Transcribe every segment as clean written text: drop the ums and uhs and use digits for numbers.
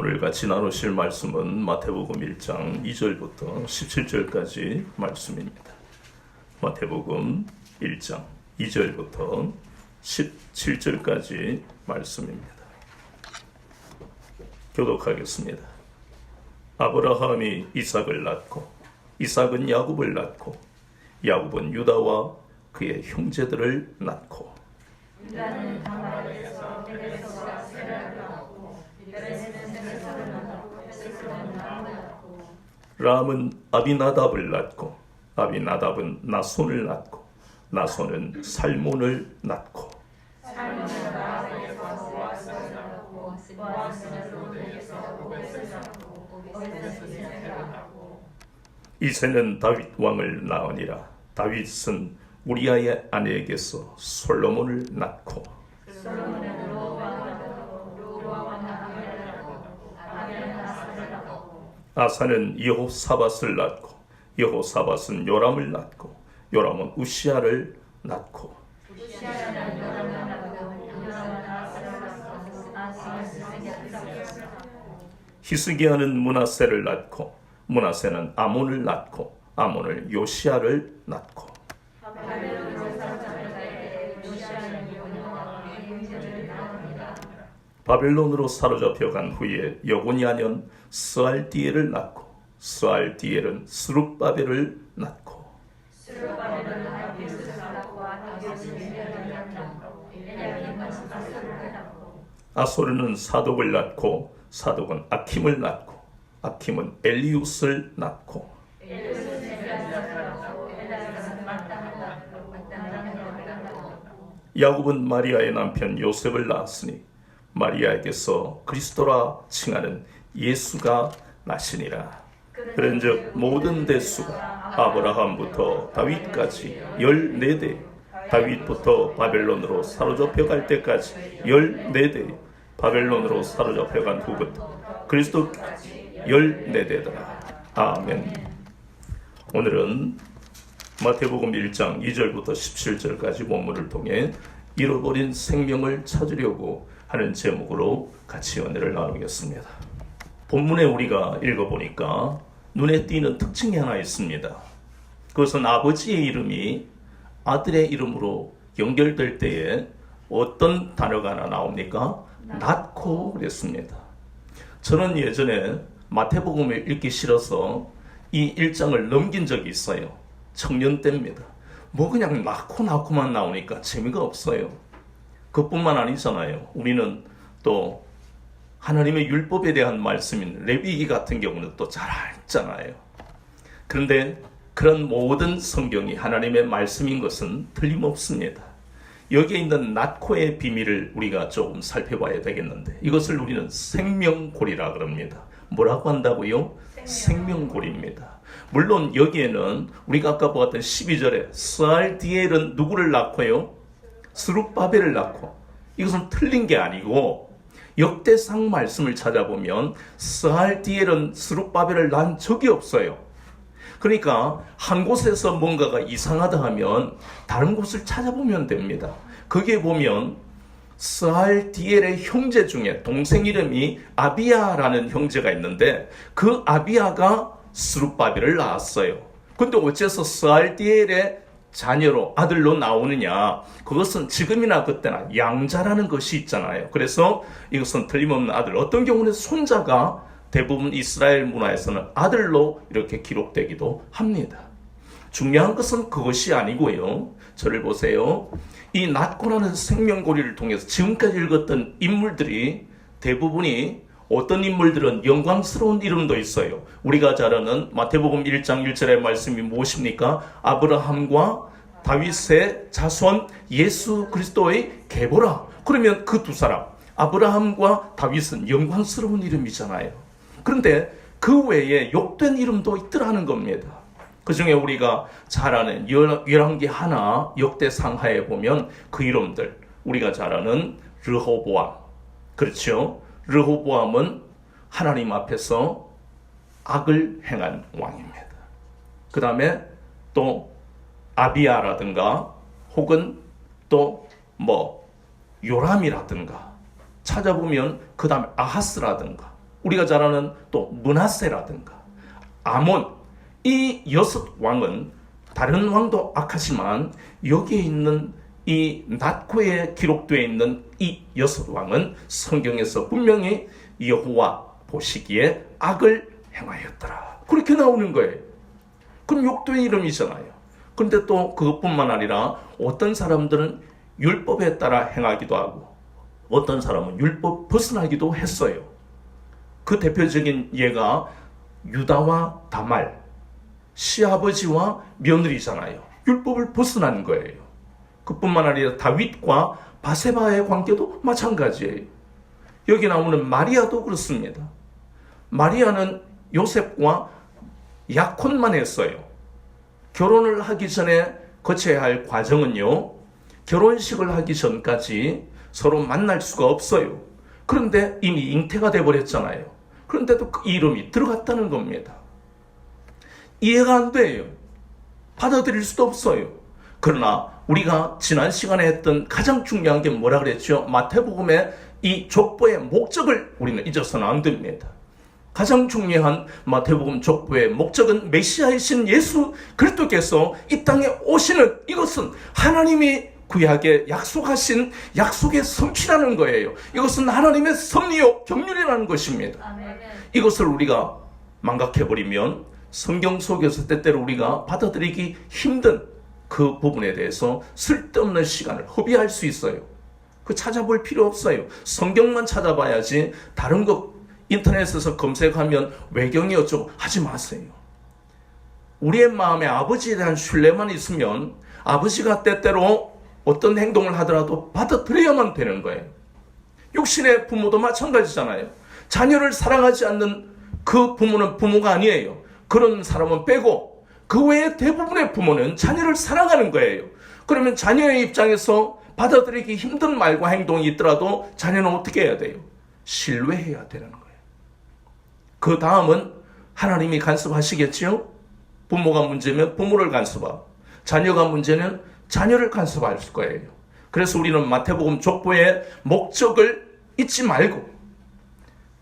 오늘 같이 나누실 말씀은 마태복음 1장 2절부터 17절까지 말씀입니다. 마태복음 1장 2절부터 17절까지 말씀입니다. 교독하겠습니다. 아브라함이 이삭을 낳고 이삭은 야곱을 낳고 야곱은 유다와 그의 형제들을 낳고 유다는 당나라에서 베레스와 세라를 낳고 베레스는 세사를 낳고 세사는 람을 낳고 람은 아비나답을 낳고 아비나답은 나손을 낳고 나손은 살몬을 낳고 살몬은 라합에서 보아스를 낳고 보아스는 롯에서 오벳을 낳고 오벳은 이새를 낳고 이새는 다윗 왕을 낳으니라. 다윗은 우리아의 아내에게서 솔로몬을 낳고 솔로몬은 르호보암을 낳고 르호보암은 아비야를 낳고 아비야는 아사를 낳고 아사는 여호사밧을 낳고 여호사밧은 요람을 낳고 요람은 우시아를 낳고 우시아는 요람을 낳고 요람은 아사를 낳고 아사는 스승야를 낳고 히스기야는 므낫세를 낳고 므낫세는 아몬을 낳고 아몬을 요시아를 낳고 바벨론으로 사로잡혀 간 후에 여고냐는 스알디엘을 낳고 스알디엘은 스룹바벨을 낳고 스룹바벨은 아비스를 낳고 아비스는 엘야kim을 낳고 엘야kim은 아소를 낳고 아소르는 사독을 낳고 사독은 아킴을 낳고 아킴은 엘리웃을 낳고 엘리웃은 엘라사를 낳고 엘라사는 마땅을 낳고 마땅은 야곱을 낳고 야곱은 마리아의 남편 요셉을 낳았으니 마리아에게서 그리스도라 칭하는 예수가 나시니라. 그런즉 모든 대수가 아브라함부터 다윗까지 14대, 다윗부터 바벨론으로 사로잡혀 갈 때까지 14대, 바벨론으로 사로잡혀 간 후부터 그리스도까지 14대더라. 아멘. 오늘은 마태복음 1장 2절부터 17절까지 본문을 통해 잃어버린 생명을 찾으려고 하는 제목으로 같이 은혜를 나누겠습니다. 본문에 우리가 읽어보니까 눈에 띄는 특징이 하나 있습니다. 그것은 아버지의 이름이 아들의 이름으로 연결될 때에 어떤 단어가 하나 나옵니까? 낳고 그랬습니다. 저는 예전에 마태복음을 읽기 싫어서 이 1장을 넘긴 적이 있어요. 청년 때입니다. 뭐 그냥 낳고만 나오니까 재미가 없어요. 그뿐만 아니잖아요. 우리는 또 하나님의 율법에 대한 말씀인 레위기 같은 경우는 또 잘 알잖아요. 그런데 그런 모든 성경이 하나님의 말씀인 것은 틀림없습니다. 여기에 있는 낳고의 비밀을 우리가 조금 살펴봐야 되겠는데 이것을 우리는 생명고리라 그럽니다. 뭐라고 한다고요? 생명고리입니다. 물론 여기에는 우리가 아까 보았던 12절에 스알디엘은 누구를 낳고요? 스룹바벨을 낳고 이것은 틀린 게 아니고 역대상 말씀을 찾아보면 스알디엘은 스룹바벨을 낳은 적이 없어요. 그러니까 한 곳에서 뭔가가 이상하다 하면 다른 곳을 찾아보면 됩니다. 거기에 보면 스알디엘의 형제 중에 동생 이름이 아비야라는 형제가 있는데 그 아비야가 스룹바벨을 낳았어요. 근데 어째서 스알디엘의 자녀로 아들로 나오느냐? 그것은 지금이나 그때나 양자라는 것이 있잖아요. 그래서 이것은 틀림없는 아들. 어떤 경우는 손자가 대부분 이스라엘 문화에서는 아들로 이렇게 기록되기도 합니다. 중요한 것은 그것이 아니고요. 저를 보세요. 이 낳고라는 생명고리를 통해서 지금까지 읽었던 인물들이 대부분이 어떤 인물들은 영광스러운 이름도 있어요. 우리가 잘 아는 마태복음 1장 1절의 말씀이 무엇입니까? 아브라함과 다윗의 자손 예수 그리스도의 계보라. 그러면 그 두 사람 아브라함과 다윗은 영광스러운 이름이잖아요. 그런데 그 외에 욕된 이름도 있더라는 겁니다. 그 중에 우리가 잘 아는 열왕기 하나 역대상하에 보면 그 이름들 우리가 잘 아는 르호보암, 그렇죠? 르호보암은 하나님 앞에서 악을 행한 왕입니다. 그 다음에 또 아비야라든가 혹은 또 요람이라든가 찾아보면 그 다음에 아하스라든가 우리가 잘 아는 또 므낫세라든가 아몬, 이 6왕은 다른 왕도 악하지만 여기에 있는 이 낫고에 기록되어 있는 이 6왕은 성경에서 분명히 여호와 보시기에 악을 행하였더라, 그렇게 나오는 거예요. 그럼 욕도의 이름이잖아요. 그런데 또 그것뿐만 아니라 어떤 사람들은 율법에 따라 행하기도 하고 어떤 사람은 율법 벗어나기도 했어요. 그 대표적인 예가 유다와 다말, 시아버지와 며느리잖아요. 율법을 벗어난 거예요. 그뿐만 아니라 다윗과 바세바의 관계도 마찬가지예요. 여기 나오는 마리아도 그렇습니다. 마리아는 요셉과 약혼만 했어요. 결혼을 하기 전에 거쳐야 할 과정은요, 결혼식을 하기 전까지 서로 만날 수가 없어요. 그런데 이미 잉태가 돼버렸잖아요. 그런데도 그 이름이 들어갔다는 겁니다. 이해가 안 돼요. 받아들일 수도 없어요. 그러나 우리가 지난 시간에 했던 가장 중요한 게 뭐라 그랬죠? 마태복음의 이 족보의 목적을 우리는 잊어서는 안 됩니다. 가장 중요한 마태복음 족보의 목적은 메시아이신 예수 그리스도께서 이 땅에 오시는, 이것은 하나님이 구약에 약속하신 약속의 성취라는 거예요. 이것은 하나님의 섭리요 경륜이라는 것입니다. 아멘. 이것을 우리가 망각해버리면 성경 속에서 때때로 우리가 받아들이기 힘든 그 부분에 대해서 쓸데없는 시간을 허비할 수 있어요. 그 찾아볼 필요 없어요. 성경만 찾아봐야지 다른 거 인터넷에서 검색하면 외경이 어쩌고 하지 마세요. 우리의 마음에 아버지에 대한 신뢰만 있으면 아버지가 때때로 어떤 행동을 하더라도 받아들여야만 되는 거예요. 육신의 부모도 마찬가지잖아요. 자녀를 사랑하지 않는 그 부모는 부모가 아니에요. 그런 사람은 빼고 그 외에 대부분의 부모는 자녀를 사랑하는 거예요. 그러면 자녀의 입장에서 받아들이기 힘든 말과 행동이 있더라도 자녀는 어떻게 해야 돼요? 신뢰해야 되는 거예요. 그 다음은 하나님이 간섭하시겠지요? 부모가 문제면 부모를 간섭하고 자녀가 문제는 자녀를 간섭할 거예요. 그래서 우리는 마태복음 족보의 목적을 잊지 말고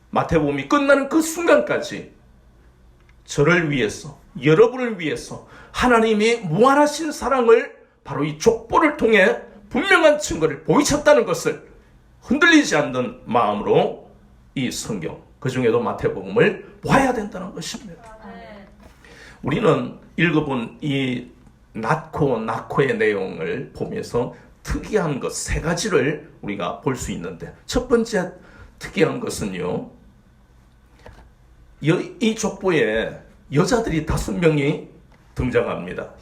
마태복음이 끝나는 그 순간까지 저를 위해서, 여러분을 위해서 하나님이 무한하신 사랑을 바로 이 족보를 통해 분명한 증거를 보이셨다는 것을 흔들리지 않는 마음으로 이 성경, 그 중에도 마태복음을 봐야 된다는 것입니다. 우리는 읽어본 이 나코의 내용을 보면서 특이한 것 세 가지를 우리가 볼 수 있는데, 첫 번째 특이한 것은요, 이 족보에 여자들이 5명이 등장합니다.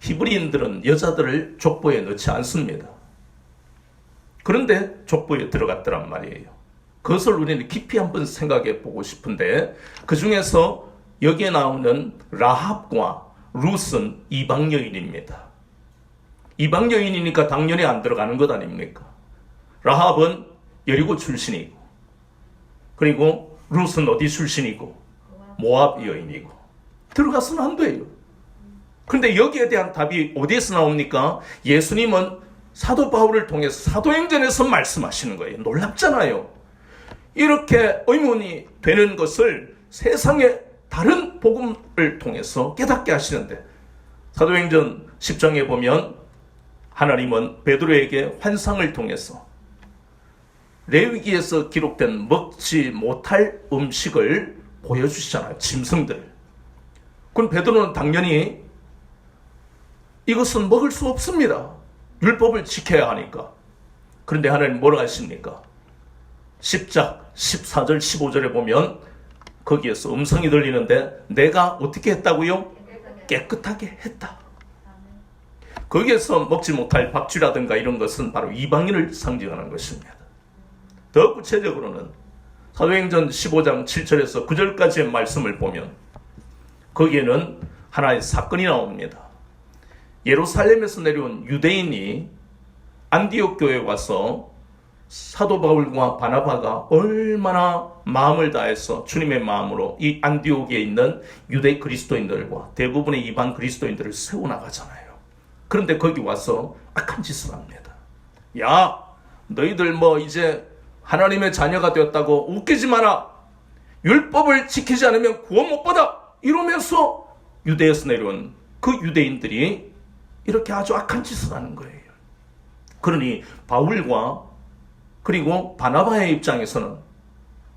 히브리인들은 여자들을 족보에 넣지 않습니다. 그런데 족보에 들어갔더란 말이에요. 그것을 우리는 깊이 한번 생각해 보고 싶은데, 그 중에서 여기에 나오는 라합과 룻은 이방 여인입니다. 이방 여인이니까 당연히 안 들어가는 것 아닙니까? 라합은 여리고 출신이고, 그리고 룻은 어디 출신이고, 모압 여인이고, 들어가서는 안 돼요. 그런데 여기에 대한 답이 어디에서 나옵니까? 예수님은 사도 바울을 통해서 사도행전에서 말씀하시는 거예요. 놀랍잖아요. 이렇게 의문이 되는 것을 세상의 다른 복음을 통해서 깨닫게 하시는데, 사도행전 10장에 보면 하나님은 베드로에게 환상을 통해서 레위기에서 기록된 먹지 못할 음식을 보여주시잖아요. 짐승들을. 그럼 베드로는 당연히 이것은 먹을 수 없습니다. 율법을 지켜야 하니까. 그런데 하나님 뭐라고 하십니까? 10장 14절 15절에 보면 거기에서 음성이 들리는데, 내가 어떻게 했다고요? 깨끗하게 했다. 거기에서 먹지 못할 박쥐라든가 이런 것은 바로 이방인을 상징하는 것입니다. 더 구체적으로는 사도행전 15장 7절에서 9절까지의 말씀을 보면 거기에는 하나의 사건이 나옵니다. 예루살렘에서 내려온 유대인이 안디옥 교회에 와서 사도 바울과 바나바가 얼마나 마음을 다해서 주님의 마음으로 이 안디옥에 있는 유대 그리스도인들과 대부분의 이방 그리스도인들을 세워나가잖아요. 그런데 거기 와서 악한 짓을 합니다. 야, 너희들 이제 하나님의 자녀가 되었다고 웃기지 마라. 율법을 지키지 않으면 구원 못 받아. 이러면서 유대에서 내려온 그 유대인들이 이렇게 아주 악한 짓을 하는 거예요. 그러니 바울과 그리고 바나바의 입장에서는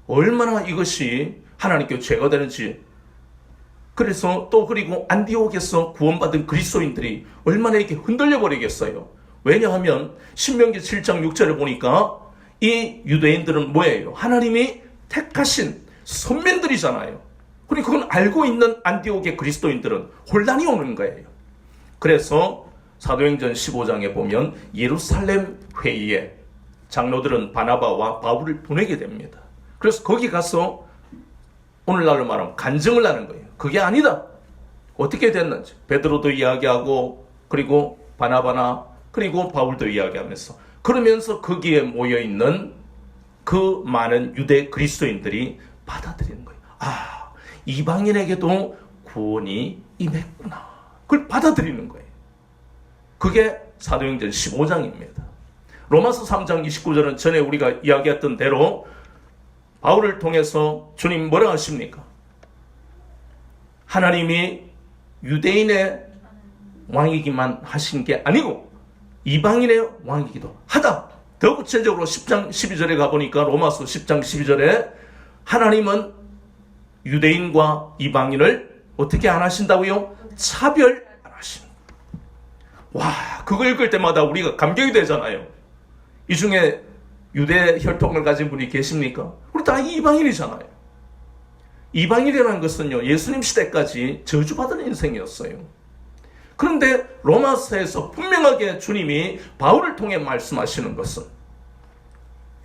얼마나 이것이 하나님께 죄가 되는지, 그래서 또 그리고 안디옥에서 구원받은 그리스도인들이 얼마나 이렇게 흔들려 버리겠어요. 왜냐하면 신명기 7장 6절을 보니까 이 유대인들은 뭐예요? 하나님이 택하신 선민들이잖아요. 그러니까 그건 알고 있는 안디옥의 그리스도인들은 혼란이 오는 거예요. 그래서 사도행전 15장에 보면 예루살렘 회의에 장로들은 바나바와 바울을 보내게 됩니다. 그래서 거기 가서 오늘날로 말하면 간증을 하는 거예요. 그게 아니다. 어떻게 됐는지 베드로도 이야기하고 그리고 바나바나 그리고 바울도 이야기하면서, 그러면서 거기에 모여있는 그 많은 유대 그리스도인들이 받아들이는 거예요. 아, 이방인에게도 구원이 임했구나. 그걸 받아들이는 거예요. 그게 사도행전 15장입니다. 로마서 3장 29절은 전에 우리가 이야기했던 대로 바울을 통해서 주님 뭐라 하십니까? 하나님이 유대인의 왕이기만 하신 게 아니고 이방인의 왕이기도 하다. 더 구체적으로 10장 12절에 가보니까 로마서 10장 12절에 하나님은 유대인과 이방인을 어떻게 안 하신다고요? 차별 안 하신다. 와, 그거 읽을 때마다 우리가 감격이 되잖아요. 이 중에 유대 혈통을 가진 분이 계십니까? 우리 다 이방인이잖아요. 이방인이라는 것은요, 예수님 시대까지 저주받은 인생이었어요. 그런데 로마서에서 분명하게 주님이 바울을 통해 말씀하시는 것은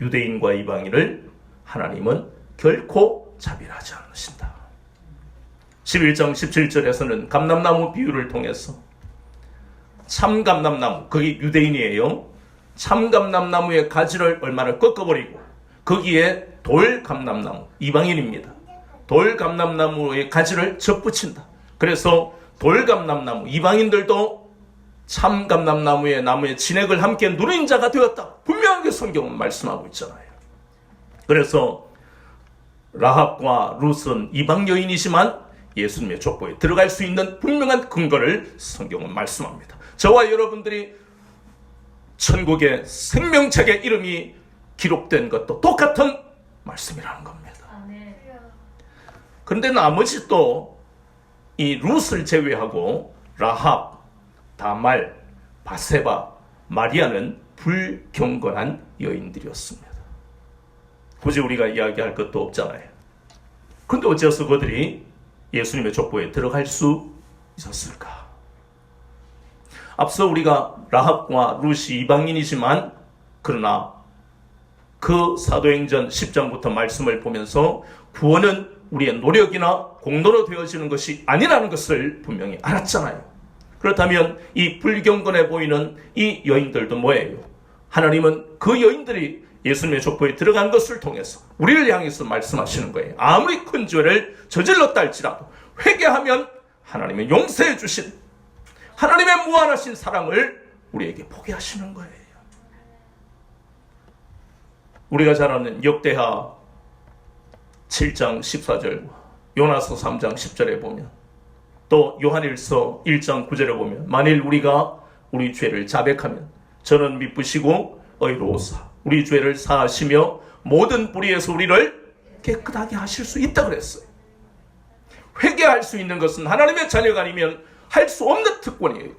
유대인과 이방인을 하나님은 결코 차별하지 않으신다. 11장 17절에서는 감람나무 비유를 통해서 참감람나무, 그게 유대인이에요. 참감람나무의 가지를 얼마나 꺾어버리고 거기에 돌감람나무, 이방인입니다. 돌감람나무의 가지를 접붙인다. 그래서 돌감람나무, 이방인들도 참감람나무의 나무의 진액을 함께 누린 자가 되었다. 분명하게 성경은 말씀하고 있잖아요. 그래서 라합과 룻은 이방 여인이지만 예수님의 족보에 들어갈 수 있는 분명한 근거를 성경은 말씀합니다. 저와 여러분들이 천국의 생명책에 이름이 기록된 것도 똑같은 말씀이라는 겁니다. 그런데 나머지 또 이 룻을 제외하고 라합, 다말, 바세바, 마리아는 불경건한 여인들이었습니다. 굳이 우리가 이야기할 것도 없잖아요. 그런데 어째서 그들이 예수님의 족보에 들어갈 수 있었을까? 앞서 우리가 라합과 룻이 이방인이지만 그러나 그 사도행전 10장부터 말씀을 보면서 구원은 우리의 노력이나 공로로 되어지는 것이 아니라는 것을 분명히 알았잖아요. 그렇다면 이 불경건해 보이는 이 여인들도 뭐예요? 하나님은 그 여인들이 예수님의 족보에 들어간 것을 통해서 우리를 향해서 말씀하시는 거예요. 아무리 큰 죄를 저질렀다 할지라도 회개하면 하나님의 용서해 주신 하나님의 무한하신 사랑을 우리에게 보게 하시는 거예요. 우리가 잘 아는 역대하 7장 14절, 요나서 3장 10절에 보면, 또 요한일서 1장 9절에 보면, 만일 우리가 우리 죄를 자백하면 저는 미쁘시고 의로우사 우리 죄를 사하시며 모든 불의에서 우리를 깨끗하게 하실 수 있다 그랬어요. 회개할 수 있는 것은 하나님의 자녀가 아니면 할 수 없는 특권이에요.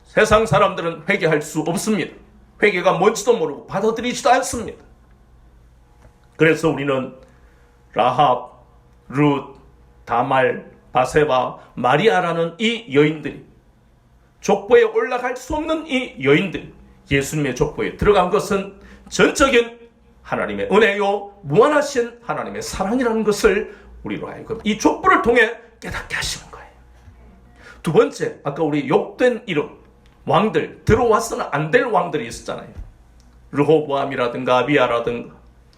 세상 사람들은 회개할 수 없습니다. 회개가 뭔지도 모르고 받아들이지도 않습니다. 그래서 우리는 라합, 룻, 다말, 바세바, 마리아라는 이 여인들이, 족보에 올라갈 수 없는 이 여인들이 예수님의 족보에 들어간 것은 전적인 하나님의 은혜요 무한하신 하나님의 사랑이라는 것을 우리로 하여금 이 족보를 통해 깨닫게 하시는 거예요. 두 번째, 아까 우리 욕된 이름 왕들, 들어와서는 안 될 왕들이 있었잖아요. 르호보암이라든가 아비야라든가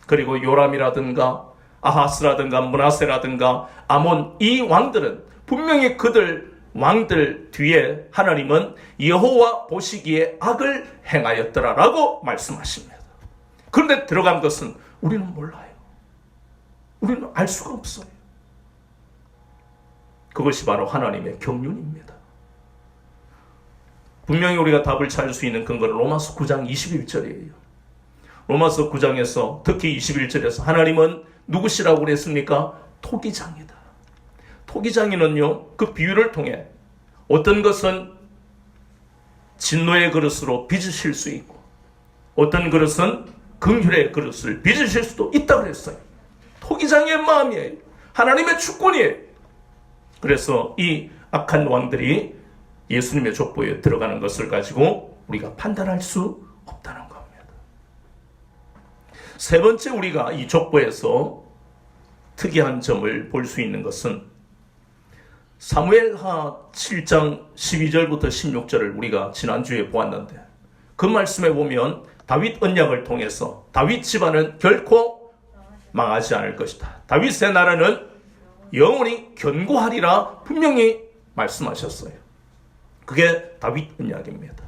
그리고 요람이라든가 아하스라든가 므낫세라든가 아몬, 이 왕들은 분명히 그들 왕들 뒤에 하나님은 여호와 보시기에 악을 행하였더라라고 말씀하십니다. 그런데 들어간 것은 우리는 몰라요. 우리는 알 수가 없어요. 그것이 바로 하나님의 경륜입니다. 분명히 우리가 답을 찾을 수 있는 근거는 로마서 9장 21절이에요. 로마서 9장에서 특히 21절에서 하나님은 누구시라고 그랬습니까? 토기장이다. 토기장이는요, 그 비유를 통해 어떤 것은 진노의 그릇으로 빚으실 수 있고 어떤 그릇은 긍휼의 그릇을 빚으실 수도 있다 그랬어요. 토기장의 마음이에요. 하나님의 주권이에요. 그래서 이 악한 왕들이 예수님의 족보에 들어가는 것을 가지고 우리가 판단할 수 없다는 겁니다. 세 번째, 우리가 이 족보에서 특이한 점을 볼 수 있는 것은 사무엘하 7장 12절부터 16절을 우리가 지난주에 보았는데, 그 말씀에 보면 다윗 언약을 통해서 다윗 집안은 결코 망하지 않을 것이다. 다윗의 나라는 영원히 견고하리라 분명히 말씀하셨어요. 그게 다윗 언약입니다.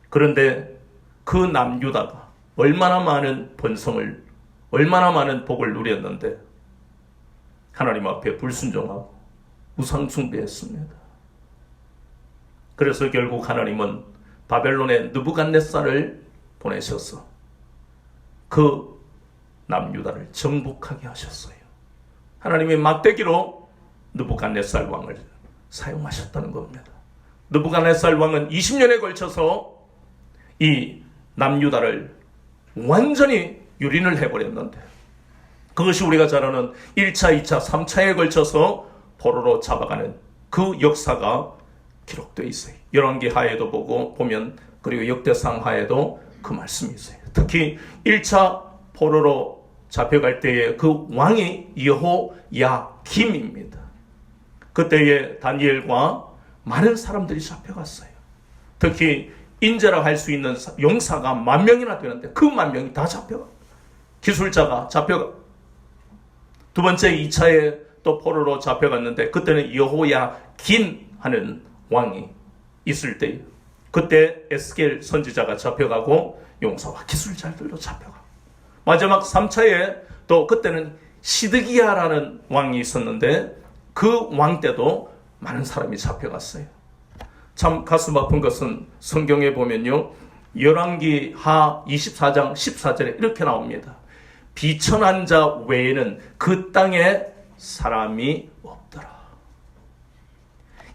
그런데 그 남유다가 얼마나 많은 번성을, 얼마나 많은 복을 누렸는데 하나님 앞에 불순종하고 우상 숭배했습니다. 그래서 결국 하나님은 바벨론의 느부갓네살을 보내셔서 그 남유다를 정복하게 하셨어요. 하나님의 막대기로 느부갓네살 왕을 사용하셨다는 겁니다. 느부갓네살 왕은 20년에 걸쳐서 이 남유다를 완전히 유린을 해버렸는데, 그것이 우리가 잘 아는 1차, 2차, 3차에 걸쳐서 포로로 잡아가는 그 역사가 기록되어 있어요. 열왕기 하에도 보면, 그리고 역대상 하에도 그 말씀이 있어요. 특히 1차 포로로 잡혀갈 때에 그 왕이 여호야김입니다. 그때에 다니엘과 많은 사람들이 잡혀갔어요. 특히 인재라 할 수 있는 용사가 10,000명이나 되는데 그 10,000명이 다 잡혀가. 기술자가 잡혀가. 두 번째 2차에 또 포로로 잡혀갔는데 그때는 여호야긴 하는 왕이 있을 때예요. 그때 에스겔 선지자가 잡혀가고 용사와 기술자들도 잡혀가. 마지막 3차에 또 그때는 시드기야라는 왕이 있었는데 그 왕 때도 많은 사람이 잡혀갔어요. 참 가슴 아픈 것은 성경에 보면요, 열왕기 하 24장 14절에 이렇게 나옵니다. 비천한 자 외에는 그 땅에 사람이 없더라.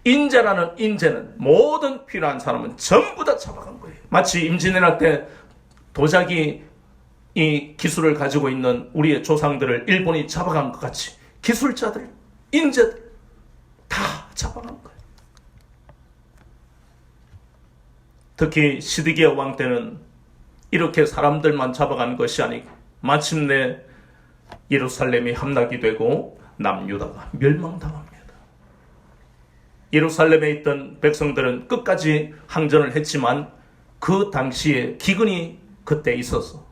인재라는 인재는, 모든 필요한 사람은 전부 다 잡아간 거예요. 마치 임진왜란 때 도자기 이 기술을 가지고 있는 우리의 조상들을 일본이 잡아간 것 같이 기술자들, 인재들 다 잡아간 거예요. 특히 시드기야 왕 때는 이렇게 사람들만 잡아간 것이 아니고 마침내 예루살렘이 함락이 되고 남유다가 멸망당합니다. 예루살렘에 있던 백성들은 끝까지 항전을 했지만 그 당시에 기근이 그때 있어서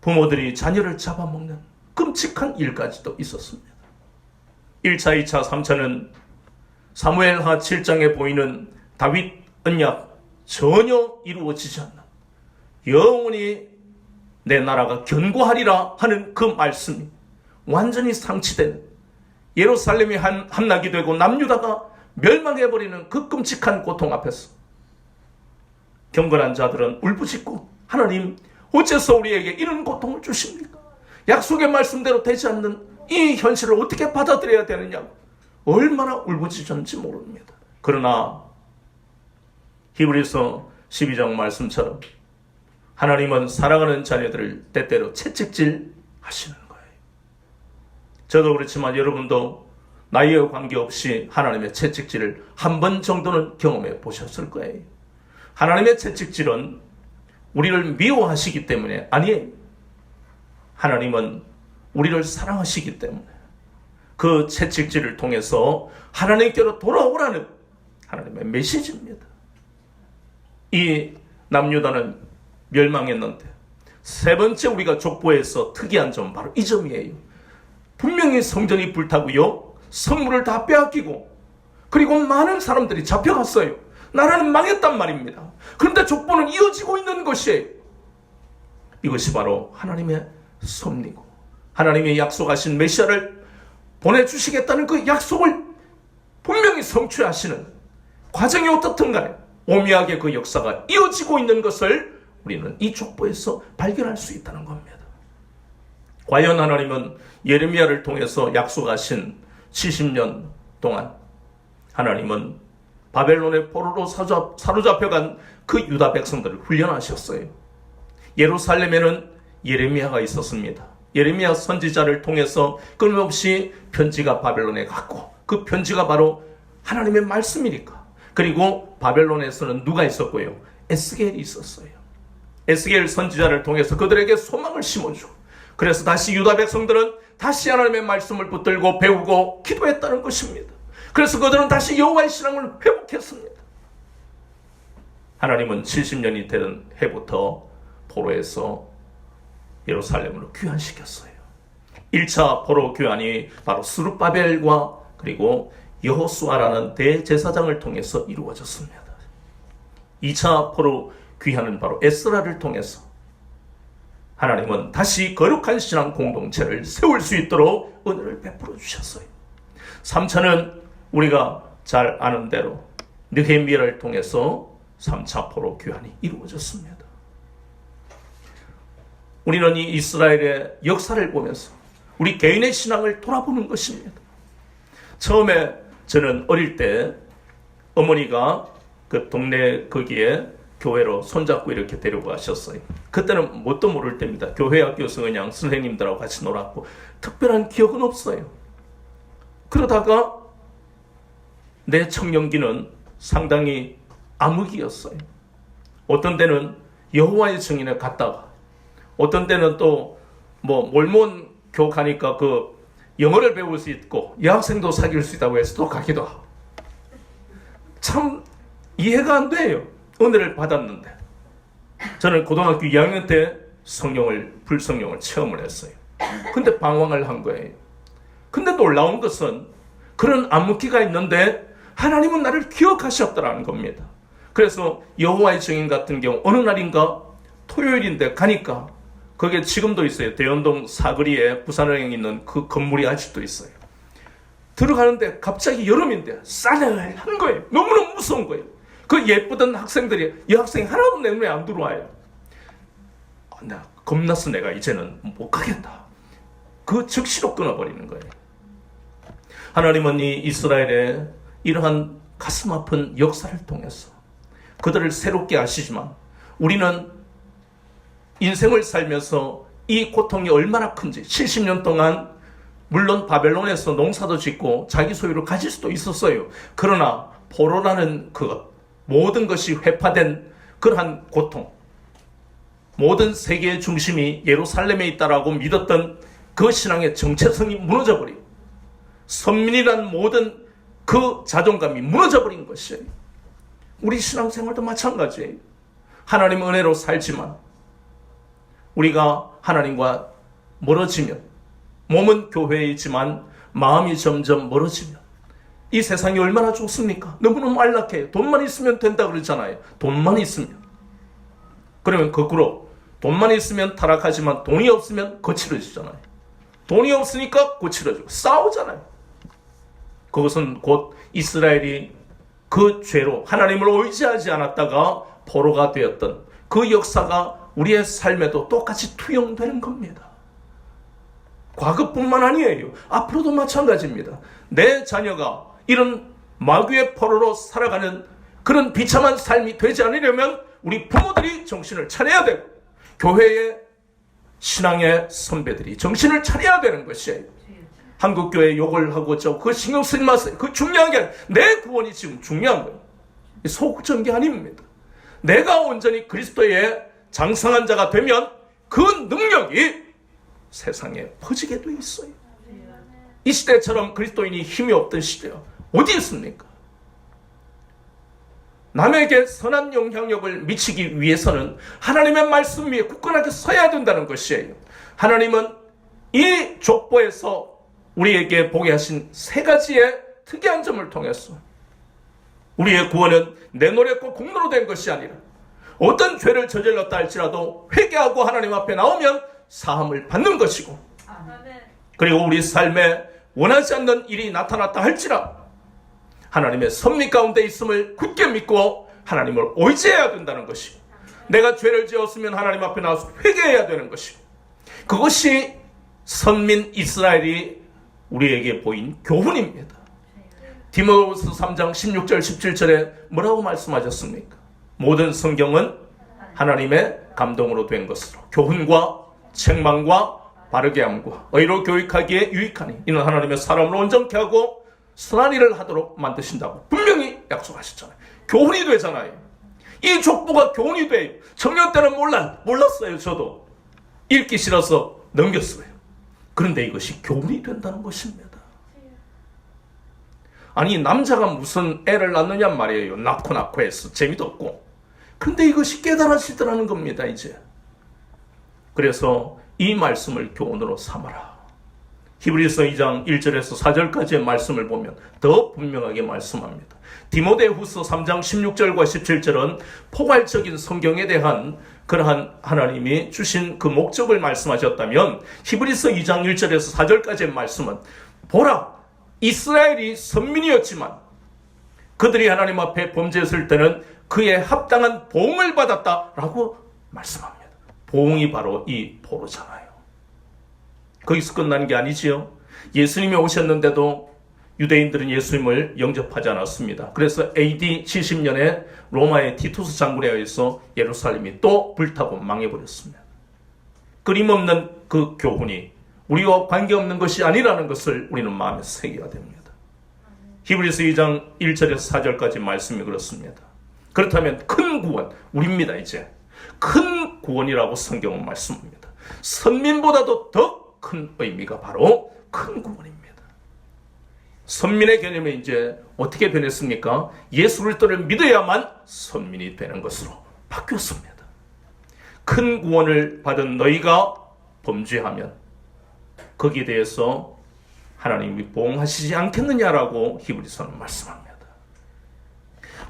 부모들이 자녀를 잡아먹는 끔찍한 일까지도 있었습니다. 1차, 2차, 3차는 사무엘하 7장에 보이는 다윗 언약 전혀 이루어지지 않는, 영원히 내 나라가 견고하리라 하는 그 말씀이 완전히 상치된, 예루살렘이 함락이 되고 남유다가 멸망해버리는 그 끔찍한 고통 앞에서 경건한 자들은 울부짖고, 하나님 어째서 우리에게 이런 고통을 주십니까? 약속의 말씀대로 되지 않는 이 현실을 어떻게 받아들여야 되느냐고 얼마나 울부짖었는지 모릅니다. 그러나 히브리서 12장 말씀처럼 하나님은 사랑하는 자녀들을 때때로 채찍질 하시는 거예요. 저도 그렇지만 여러분도 나이와 관계없이 하나님의 채찍질을 한 번 정도는 경험해 보셨을 거예요. 하나님의 채찍질은 우리를 미워하시기 때문에 아니에요. 하나님은 우리를 사랑하시기 때문에 그 채찍질을 통해서 하나님께로 돌아오라는 하나님의 메시지입니다. 이 남유다는 멸망했는데 세 번째 우리가 족보에서 특이한 점, 바로 이 점이에요. 분명히 성전이 불타고요, 성물을 다 빼앗기고, 그리고 많은 사람들이 잡혀갔어요. 나라는 망했단 말입니다. 그런데 족보는 이어지고 있는 것이에요. 이것이 바로 하나님의 섭리고 하나님의 약속하신 메시아를 보내주시겠다는 그 약속을 분명히 성취하시는 과정이 어떻든 간에 오묘하게 그 역사가 이어지고 있는 것을 우리는 이 족보에서 발견할 수 있다는 겁니다. 과연 하나님은 예레미야를 통해서 약속하신 70년 동안 하나님은 바벨론의 포로로 사로잡혀간 그 유다 백성들을 훈련하셨어요. 예루살렘에는 예레미야가 있었습니다. 예레미야 선지자를 통해서 끊임없이 편지가 바벨론에 갔고 그 편지가 바로 하나님의 말씀이니까. 그리고 바벨론에서는 누가 있었고요? 에스겔이 있었어요. 에스겔 선지자를 통해서 그들에게 소망을 심어주고 그래서 다시 유다 백성들은 다시 하나님의 말씀을 붙들고 배우고 기도했다는 것입니다. 그래서 그들은 다시 여호와의 신앙을 회복했습니다. 하나님은 70년이 되는 해부터 포로에서 예루살렘으로 귀환시켰어요. 1차 포로 귀환이 바로 스룹바벨과 그리고 여호수아라는 대제사장을 통해서 이루어졌습니다. 2차 포로 귀환은 바로 에스라를 통해서 하나님은 다시 거룩한 신앙 공동체를 세울 수 있도록 은혜를 베풀어 주셨어요. 3차는 우리가 잘 아는 대로 느헤미야를 통해서 3차 포로 귀환이 이루어졌습니다. 우리는 이 이스라엘의 역사를 보면서 우리 개인의 신앙을 돌아보는 것입니다. 처음에 저는 어릴 때 어머니가 그 동네 거기에 교회로 손잡고 이렇게 데리고 가셨어요. 그때는 뭣도 모를 때입니다. 교회 학교에서 그냥 선생님들하고 같이 놀았고 특별한 기억은 없어요. 그러다가 내 청년기는 상당히 암흑이었어요. 어떤 때는 여호와의 증인에 갔다가 어떤 때는 또 몰몬 교 가니까 그 영어를 배울 수 있고 여학생도 사귈 수 있다고 해서 또 가기도 하고 참 이해가 안 돼요. 은혜를 받았는데 저는 고등학교 2학년 때 불성령을 체험을 했어요. 근데 방황을 한 거예요. 근데 놀라운 것은 그런 암흑기가 있는데 하나님은 나를 기억하셨더라는 겁니다. 그래서 여호와의 증인 같은 경우 어느 날인가 토요일인데 가니까 거기에 지금도 있어요. 대연동 사거리에 부산은행에 있는 그 건물이 아직도 있어요. 들어가는데 갑자기 여름인데 싸늘한 거예요. 너무너무 무서운 거예요. 그 예쁘던 학생들이 여학생이 하나도 내 눈에 안 들어와요. 나 겁났어. 내가 이제는 못 가겠다. 그 즉시로 끊어버리는 거예요. 하나님은 이 이스라엘의 이러한 가슴 아픈 역사를 통해서 그들을 새롭게 하시지만 우리는 인생을 살면서 이 고통이 얼마나 큰지 70년 동안 물론 바벨론에서 농사도 짓고 자기 소유를 가질 수도 있었어요. 그러나 포로라는 그 모든 것이 회파된 그러한 고통, 모든 세계의 중심이 예루살렘에 있다라고 믿었던 그 신앙의 정체성이 무너져버리고 선민이란 모든 그 자존감이 무너져버린 것이에요. 우리 신앙생활도 마찬가지예요. 하나님 은혜로 살지만 우리가 하나님과 멀어지면 몸은 교회에 있지만 마음이 점점 멀어지면 이 세상이 얼마나 좋습니까? 너무너무 안락해요. 돈만 있으면 된다 그러잖아요. 돈만 있으면. 그러면 거꾸로 돈만 있으면 타락하지만 돈이 없으면 거칠어지잖아요. 돈이 없으니까 거칠어지고 싸우잖아요. 그것은 곧 이스라엘이 그 죄로 하나님을 의지하지 않았다가 포로가 되었던 그 역사가 우리의 삶에도 똑같이 투영되는 겁니다. 과거뿐만 아니에요. 앞으로도 마찬가지입니다. 내 자녀가 이런 마귀의 포로로 살아가는 그런 비참한 삶이 되지 않으려면 우리 부모들이 정신을 차려야 되고 교회의 신앙의 선배들이 정신을 차려야 되는 것이에요. 한국교회 욕을 하고 그거 신경 쓰지 마세요. 그 중요한 게 아니라 내 구원이 지금 중요한 거예요. 소극적인 게 아닙니다. 내가 온전히 그리스도의 장성한 자가 되면 그 능력이 세상에 퍼지게 돼 있어요. 이 시대처럼 그리스도인이 힘이 없던 시대가 어디 있습니까? 남에게 선한 영향력을 미치기 위해서는 하나님의 말씀 위에 굳건하게 서야 된다는 것이에요. 하나님은 이 족보에서 우리에게 보게 하신 세 가지의 특이한 점을 통해서 우리의 구원은 내 노력과 공로로 된 것이 아니라 어떤 죄를 저질렀다 할지라도 회개하고 하나님 앞에 나오면 사함을 받는 것이고, 그리고 우리 삶에 원하지 않는 일이 나타났다 할지라도 하나님의 섭리 가운데 있음을 굳게 믿고 하나님을 의지해야 된다는 것이고, 내가 죄를 지었으면 하나님 앞에 나와서 회개해야 되는 것이고, 그것이 선민 이스라엘이 우리에게 보인 교훈입니다. 디모데후서 3장 16절 17절에 뭐라고 말씀하셨습니까? 모든 성경은 하나님의 감동으로 된 것으로 교훈과 책망과 바르게 함과 의로 교육하기에 유익하니 이는 하나님의 사람을 온전케 하고 선한 일을 하도록 만드신다고 분명히 약속하셨잖아요. 교훈이 되잖아요. 이 족보가 교훈이 돼요. 청년 때는 몰랐어요. 저도 읽기 싫어서 넘겼어요. 그런데 이것이 교훈이 된다는 것입니다. 아니, 남자가 무슨 애를 낳느냐 말이에요. 낳고 해서 재미도 없고. 근데 이것이 깨달아지더라는 겁니다, 이제. 그래서 이 말씀을 교훈으로 삼아라. 히브리서 2장 1절에서 4절까지의 말씀을 보면 더 분명하게 말씀합니다. 디모데후서 3장 16절과 17절은 포괄적인 성경에 대한 그러한 하나님이 주신 그 목적을 말씀하셨다면, 히브리서 2장 1절에서 4절까지의 말씀은 보라, 이스라엘이 선민이었지만 그들이 하나님 앞에 범죄했을 때는 그에 합당한 보응을 받았다라고 말씀합니다. 보응이 바로 이 포로잖아요. 거기서 끝나는 게 아니지요. 예수님이 오셨는데도 유대인들은 예수님을 영접하지 않았습니다. 그래서 AD 70년에 로마의 티투스 장군에 의해서 예루살렘이 또 불타고 망해버렸습니다. 끊임없는 그 교훈이 우리와 관계없는 것이 아니라는 것을 우리는 마음에 새겨야 됩니다. 히브리서 2장 1절에서 4절까지 말씀이 그렇습니다. 그렇다면 큰 구원, 우리입니다. 이제 큰 구원이라고 성경은 말씀합니다. 선민보다도 더 큰 의미가 바로 큰 구원입니다. 선민의 개념이 이제 어떻게 변했습니까? 예수 그리스도를 믿어야만 선민이 되는 것으로 바뀌었습니다. 큰 구원을 받은 너희가 범죄하면 거기에 대해서 하나님이 보응하시지 않겠느냐라고 히브리서는 말씀합니다.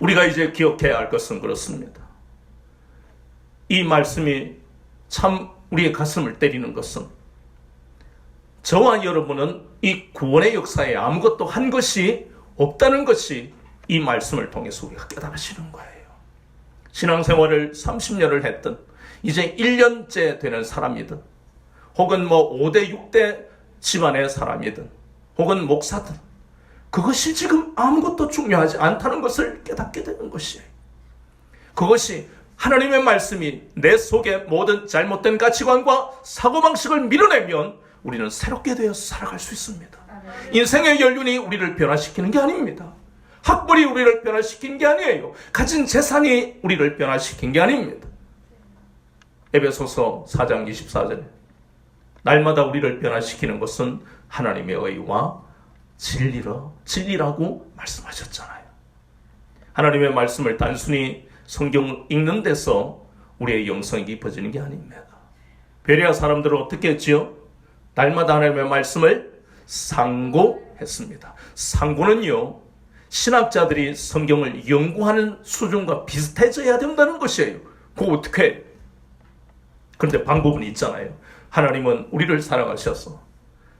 우리가 이제 기억해야 할 것은 그렇습니다. 이 말씀이 참 우리의 가슴을 때리는 것은 저와 여러분은 이 구원의 역사에 아무것도 한 것이 없다는 것이 이 말씀을 통해서 우리가 깨달으시는 거예요. 신앙생활을 30년을 했든 이제 1년째 되는 사람이든 혹은 5대 6대 집안의 사람이든 혹은 목사든 그것이 지금 아무것도 중요하지 않다는 것을 깨닫게 되는 것이에요. 그것이 하나님의 말씀이 내 속에 모든 잘못된 가치관과 사고방식을 밀어내면 우리는 새롭게 되어서 살아갈 수 있습니다. 인생의 연륜이 우리를 변화시키는 게 아닙니다. 학벌이 우리를 변화시키는 게 아니에요. 가진 재산이 우리를 변화시키는 게 아닙니다. 에베소서 4장 24절에 날마다 우리를 변화시키는 것은 하나님의 의와 진리라고 말씀하셨잖아요. 하나님의 말씀을 단순히 성경을 읽는 데서 우리의 영성이 깊어지는 게 아닙니다. 베레아 사람들은 어떻게 했지요? 날마다 하나님의 말씀을 상고했습니다. 상고는요, 신학자들이 성경을 연구하는 수준과 비슷해져야 된다는 것이에요. 그거 어떻게 해요? 그런데 방법은 있잖아요. 하나님은 우리를 사랑하셔서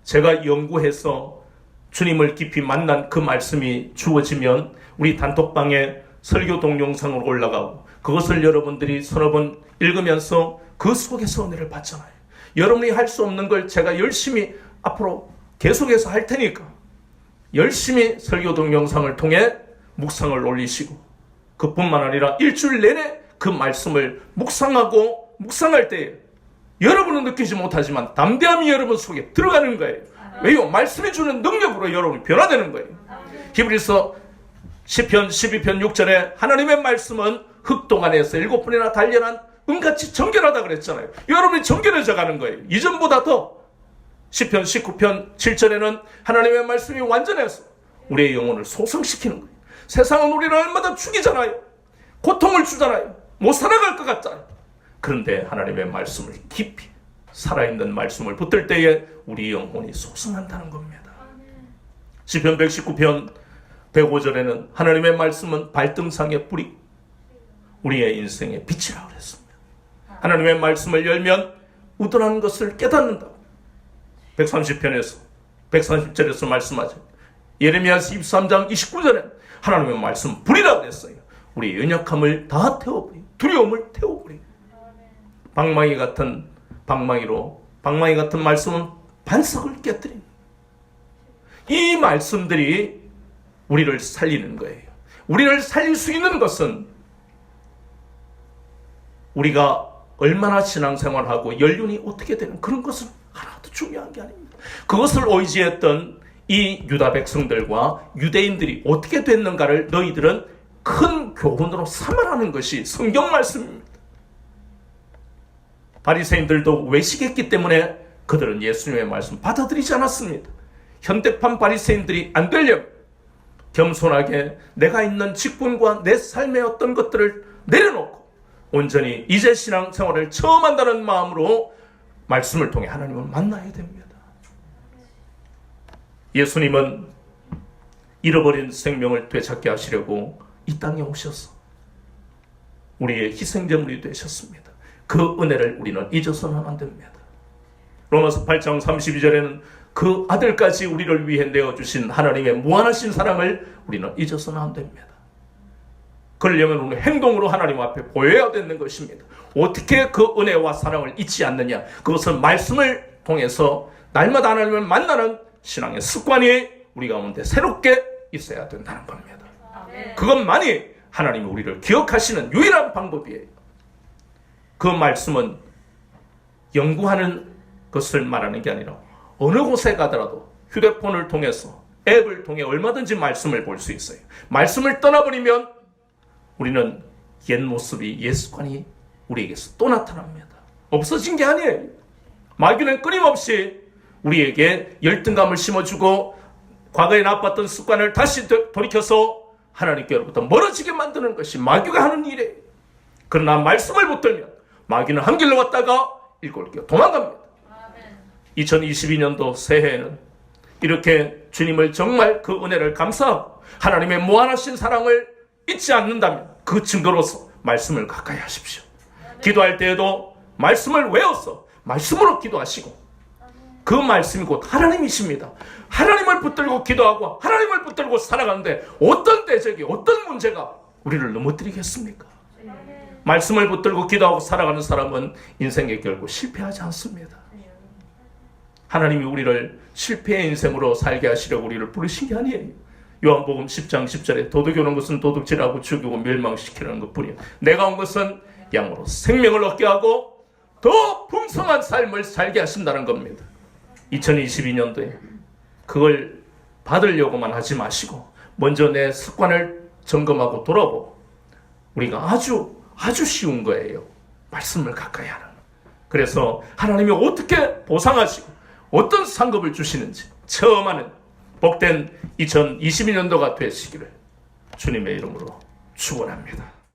제가 연구해서 주님을 깊이 만난 그 말씀이 주어지면 우리 단톡방에 설교 동영상으로 올라가고 그것을 여러분들이 서너 번 읽으면서 그 속에서 은혜를 받잖아요. 여러분이 할 수 없는 걸 제가 열심히 앞으로 계속해서 할 테니까 열심히 설교 동영상을 통해 묵상을 올리시고 그뿐만 아니라 일주일 내내 그 말씀을 묵상할 때 여러분은 느끼지 못하지만 담대함이 여러분 속에 들어가는 거예요. 왜요? 말씀이 주는 능력으로 여러분이 변화되는 거예요. 히브리서 시편 12편 6절에 하나님의 말씀은 흑동 안에서 7번이나 단련한 은같이 정결하다 그랬잖아요. 여러분이 정결해져 가는 거예요. 이전보다 더. 시편 19편 7절에는 하나님의 말씀이 완전해서 우리의 영혼을 소성시키는 거예요. 세상은 우리를 얼마나 죽이잖아요. 고통을 주잖아요. 못 살아갈 것 같잖아요. 그런데 하나님의 말씀을 깊이 살아있는 말씀을 붙들 때에 우리 영혼이 소성한다는 겁니다. 시편 119편 105절에는 하나님의 말씀은 발등상의 뿌리, 우리의 인생의 빛이라고 그랬습니다. 하나님의 말씀을 열면 우둔한 것을 깨닫는다. 130편에서 130절에서 말씀하죠. 예레미야서 23장 29절에 하나님의 말씀 불이라고 그랬어요. 우리의 연약함을 다 태워버리고 두려움을 태워버리고 방망이 같은 말씀은 반석을 깨뜨립니다. 이 말씀들이 우리를 살리는 거예요. 우리를 살릴 수 있는 것은 우리가 얼마나 신앙생활하고 연륜이 어떻게 되는 그런 것은 하나도 중요한 게 아닙니다. 그것을 의지했던 이 유다 백성들과 유대인들이 어떻게 됐는가를 너희들은 큰 교훈으로 삼으라는 것이 성경 말씀입니다. 바리새인들도 외식했기 때문에 그들은 예수님의 말씀 받아들이지 않았습니다. 현대판 바리새인들이 안 되려면 겸손하게 내가 있는 직분과 내 삶의 어떤 것들을 내려놓고 온전히 이제 신앙생활을 처음 한다는 마음으로 말씀을 통해 하나님을 만나야 됩니다. 예수님은 잃어버린 생명을 되찾게 하시려고 이 땅에 오셔서 우리의 희생제물이 되셨습니다. 그 은혜를 우리는 잊어서는 안 됩니다. 로마서 8장 32절에는 그 아들까지 우리를 위해 내어주신 하나님의 무한하신 사랑을 우리는 잊어서는 안 됩니다. 그러려면 우리 행동으로 하나님 앞에 보여야 되는 것입니다. 어떻게 그 은혜와 사랑을 잊지 않느냐? 그것은 말씀을 통해서 날마다 하나님을 만나는 신앙의 습관이 우리 가운데 새롭게 있어야 된다는 겁니다. 그것만이 하나님이 우리를 기억하시는 유일한 방법이에요. 그 말씀은 연구하는 것을 말하는 게 아니라 어느 곳에 가더라도 휴대폰을 통해서 앱을 통해 얼마든지 말씀을 볼 수 있어요. 말씀을 떠나버리면 우리는 옛 모습이, 옛 습관이 우리에게서 또 나타납니다. 없어진 게 아니에요. 마귀는 끊임없이 우리에게 열등감을 심어주고 과거에 나빴던 습관을 다시 돌이켜서 하나님께로부터 멀어지게 만드는 것이 마귀가 하는 일이에요. 그러나 말씀을 붙들면 마귀는 한 길로 왔다가 일곱 길로 도망갑니다. 2022년도 새해에는 이렇게 주님을 정말 그 은혜를 감사하고 하나님의 무한하신 사랑을 잊지 않는다면 그 증거로서 말씀을 가까이 하십시오. 기도할 때에도 말씀을 외워서 말씀으로 기도하시고 그 말씀이 곧 하나님이십니다. 하나님을 붙들고 기도하고 하나님을 붙들고 살아가는데 어떤 대적이 어떤 문제가 우리를 넘어뜨리겠습니까? 말씀을 붙들고 기도하고 살아가는 사람은 인생에 결국 실패하지 않습니다. 하나님이 우리를 실패의 인생으로 살게 하시려고 우리를 부르신 게 아니에요. 요한복음 10장 10절에 도둑이 오는 것은 도둑질하고 죽이고 멸망시키는 것뿐이에요. 내가 온 것은 양으로 생명을 얻게 하고 더 풍성한 삶을 살게 하신다는 겁니다. 2022년도에 그걸 받으려고만 하지 마시고 먼저 내 습관을 점검하고 돌아보고 우리가 아주 쉬운 거예요. 말씀을 가까이 하는. 그래서 하나님이 어떻게 보상하시고 어떤 상급을 주시는지 처음 하는 복된 2022년도가 되시기를 주님의 이름으로 축원합니다.